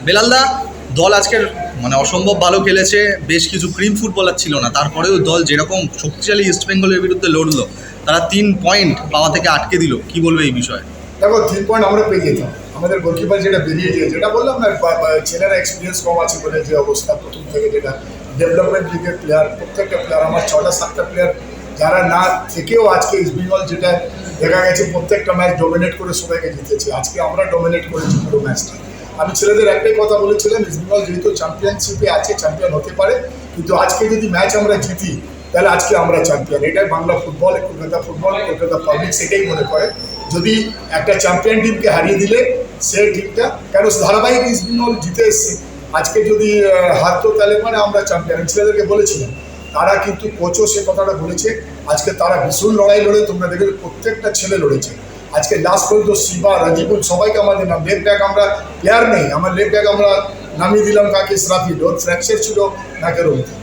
বেলালদা, দল আজকের মানে অসম্ভব ভালো খেলেছে, বেশ কিছু ক্রিম ফুটবলার ছিল না, তারপরেও দল যেরকম শক্তিশালী ইস্টবেঙ্গলের বিরুদ্ধে লড়লো, তারা 3 পয়েন্ট পাওয়া থেকে আটকে দিল, কি বলবে এই বিষয়ে? দেখো 3 পয়েন্ট আমরা পেয়ে যেতাম, আমাদের গোলকিপার যেটা বেরিয়ে যায়, যেটা বললাম না, ছেলেরা এক্সপিরিয়েন্স কম আছে বলে যে অবস্থা, প্রথম থেকে যেটা ডেভেলপমেন্ট লিগের প্লেয়ার, প্রত্যেকটা প্লেয়ার আমার 6টা-7টা প্লেয়ার যারা না থেকেও আজকে ইস্টবেঙ্গল যেটা দেখা গেছে প্রত্যেকটা ম্যাচ ডোমিনেট করে সবাইকে জিতেছে। আজকে আমরা ডোমিনেট করেছি পুরো ম্যাচটা। আমি ছেলেদের একটাই কথা বলেছিলাম, ইস্টবেঙ্গল যেহেতু চ্যাম্পিয়নশিপে আছে, চ্যাম্পিয়ন হতে পারে, কিন্তু আজকে যদি ম্যাচ আমরা জিতি তাহলে আজকে আমরা চ্যাম্পিয়ন। এটাই Bangla football, Kolkata football, Kolkata public সেটাই মনে করে। যদি একটা চ্যাম্পিয়ন টিমকে হারিয়ে দিলে সেই টিমটা, কেন ধারাবাহিক ইস্টবেঙ্গল জিতে এসছে, আজকে যদি হারতো তাহলে মানে আমরা চ্যাম্পিয়ন। ছেলেদেরকে বলেছিলাম, তারা কিন্তু কোচও সে কথাটা বলেছে, আজকে তারা ভীষণ লড়াই লড়ে, তোমরা দেখবে প্রত্যেকটা ছেলে লড়েছে। আজকে লাস্ট পর্যন্ত শিবা, রাজীবুল সবাইকে আমাদের নাম, লেফট ব্যাক আমরা প্লেয়ার নেই, আমার লেফট ব্যাক আমরা নামিয়ে দিলাম কাকে, ইসরাফিল, ওর ফ্র্যাকচার ছিল নাকের মধ্যে।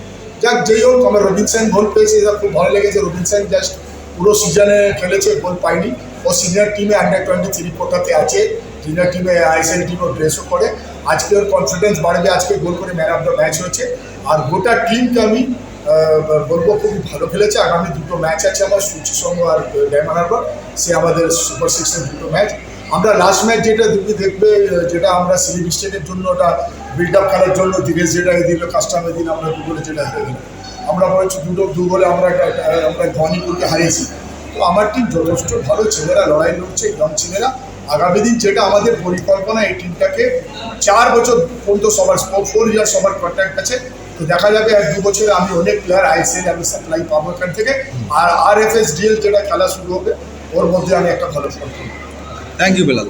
যাক যেই হোক, আমার রবিনসন গোল পেয়েছে, এটা খুব ভালো লেগেছে। রবিনসন জাস্ট পুরো সিজনে খেলেছে, গোল পায়নি। ও সিনিয়র টিমে আন্ডার-23 কোটাতে আছে, সিনিয়র টিমে আইএসএল টিমও ড্রেসও করে। আজকে ওর কনফিডেন্স বাড়বে, আজকে গোল করে ম্যান অফ দ্য ম্যাচ হয়েছে। আর গোটা টিমকে আমি বলবো খুবই ভালো খেলেছে। আগামী 2টো ম্যাচ আছে আমার, সূচিসংঘ আর ডায়মন্ড হারবার, সে আমাদের সুপার 6-এর 2টো ম্যাচ। আমরা লাস্ট ম্যাচ যেটা দেখবে, যেটা আমরা সিলিপ স্টেটের জন্য ওটা বিল্ড আপ খেলার জন্য দিনেশ যেটা দিল, কাস্টমে দিন আমরা 2 গোলে যেটা হেরে দিলাম, আমরা বলেছি 2 গোলে আমরা ধোনিপুরকে হারিয়েছি। তো আমার টিম যথেষ্ট ভালো, ছেলেরা লড়াই লড়ছে, ইয়ং ছেলেরা। আগামী দিন যেটা আমাদের পরিকল্পনা, এই টিমটাকে 4 বছর পর্যন্ত সবার 4 ইয়ার সবার কন্ট্রাক্ট আছে। তো দেখা যাবে 1-2 বছরে আমি অনেক প্লেয়ার আইএসএল আমি সাপ্লাই পাবো এখান থেকে। আর RFSDL যেটা খেলা শুরু হবে, ওর মধ্যে আমি একটা ভালো ফল করবো। Thank you Belal.